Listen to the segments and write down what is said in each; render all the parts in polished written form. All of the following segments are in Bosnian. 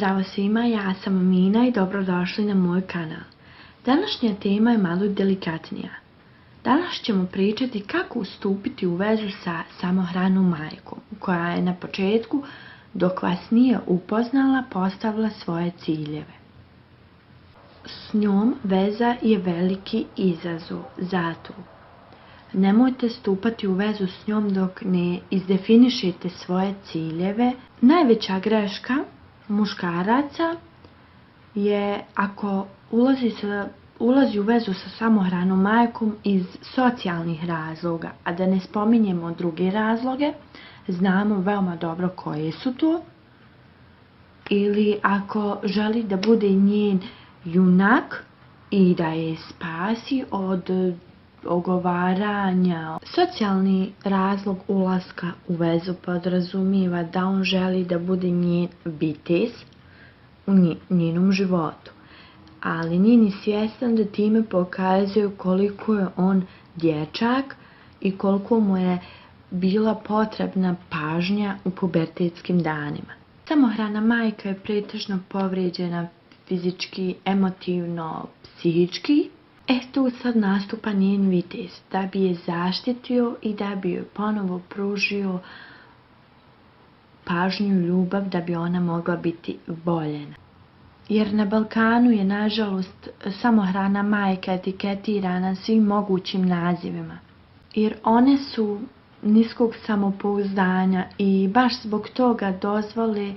Zdravo svima, ja sam Mina i dobrodošli na moj kanal. Današnja tema je malo delikatnija. Danas ćemo pričati kako ustupiti u vezu sa samohranom majkom, koja je na početku, dok vas nije upoznala, postavila svoje ciljeve. S njom veza je veliki izazov, zato nemojte stupati u vezu s njom dok ne izdefinišete svoje ciljeve. Najveća greška muškaraca je ako ulazi u vezu sa samohranom majkom iz socijalnih razloga, a da ne spominjemo druge razloge, znamo veoma dobro koje su to, ili ako želi da bude njen junak i da je spasi od ogovaranja. Socijalni razlog ulaska u vezu podrazumijeva da on želi da bude njen vitez u njenom životu, ali nije ni svjestan da time pokazuje koliko je on dječak i koliko mu je bila potrebna pažnja u pubertetskim danima. Samohrana majka je pretežno povrijeđena fizički, emotivno, psihički. Tu sad nastupa njen vitez da bi je zaštitio i da bi joj ponovo pružio pažnju i ljubav, da bi ona mogla biti voljena. Jer na Balkanu je nažalost samohrana majka etiketirana svim mogućim nazivima. Jer one su niskog samopouzdanja i baš zbog toga dozvole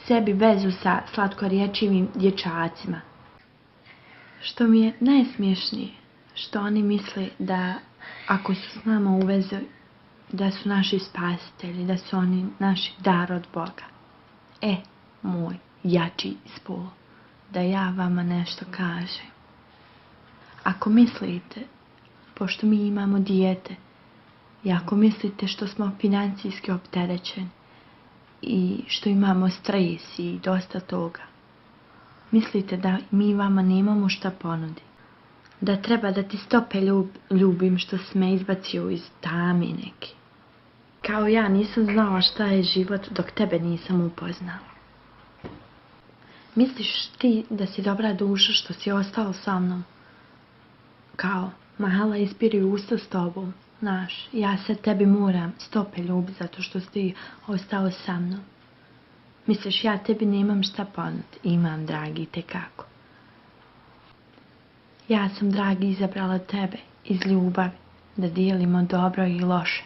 sebi vezu sa slatkorječivim dječacima. Što mi je najsmiješnije, što oni misle da ako su s nama u vezi, da su naši spasitelji, da su oni naši dar od Boga. Moj jači spol, da ja vama nešto kažem. Ako mislite, pošto mi imamo dijete, i ako mislite što smo financijski opterećeni i što imamo stres i dosta toga, mislite da mi vama nemamo šta ponudi, da treba da ti stope ljubim što si me izbacio iz tame neke. Kao ja nisam znala šta je život dok tebe nisam upoznala. Misliš ti da si dobra duša što si ostao sa mnom? Kao, mahala ispiri usta s tobom, znaš, ja sad tebi moram stope ljubiti zato što si ti ostao sa mnom. Misliš, ja tebi nemam šta ponuditi? Imam, dragi, tekako. Ja sam, dragi, izabrala tebe iz ljubavi, da dijelimo dobro i loše.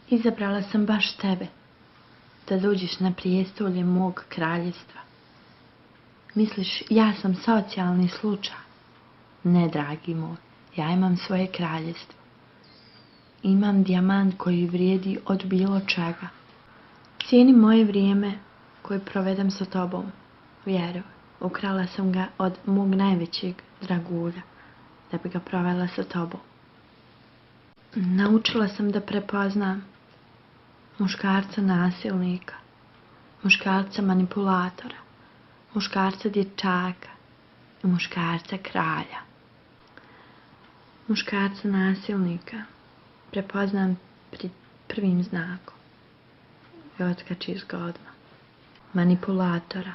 Izabrala sam baš tebe, da dođeš na prijestolje mog kraljevstva. Misliš, ja sam socijalni slučaj? Ne, dragi moj, ja imam svoje kraljevstvo. Imam dijamant koji vrijedi od bilo čega. Cijenim moje vrijeme koje provedem sa tobom. Vjeruj, ukrala sam ga od mog najvećeg dragulja, da bi ga provela sa tobom. Naučila sam da prepoznam muškarca nasilnika, muškarca manipulatora, muškarca dječaka i muškarca kralja. Muškarca nasilnika prepoznam pri prvim znakom i otkači ga odmah. Manipulatora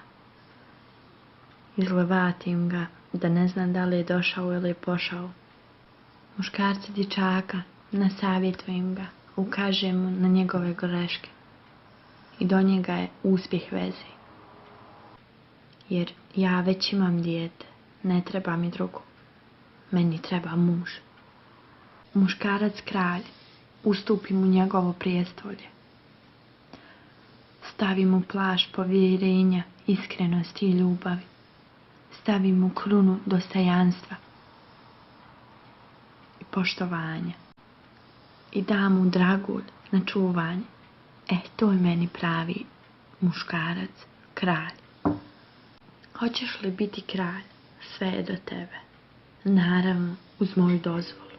izlevatim ga da ne znam da li je došao ili je pošao. Muškarca dječaka nasavjetujem ga, ukažem mu na njegove greške i do njega je uspjeh veze. Jer ja već imam dijete, ne treba mi drugo, meni treba muž. Muškarac kralj, ustupim mu njegovo prijestolje. Stavim mu plašt povjerenja, iskrenosti i ljubavi. Stavim mu krunu dostojanstva i poštovanja. I dam mu dragulj na čuvanje. To je meni pravi muškarac, kralj. Hoćeš li biti kralj? Sve je do tebe. Naravno, uz moju dozvolu.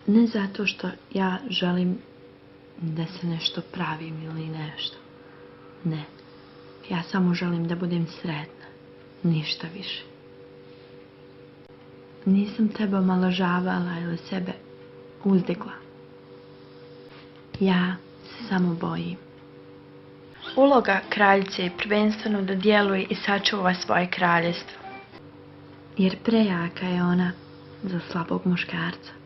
Ne zato što ja želim da se nešto pravim ili nešto. Ne. Ja samo želim da budem sretna. Ništa više. Nisam tebe omalovažavala ili sebe uzdigla. Ja se samo bojim. Uloga kraljice je prvenstveno da djeluje i sačuva svoje kraljevstvo, jer prejaka je ona za slabog muškarca.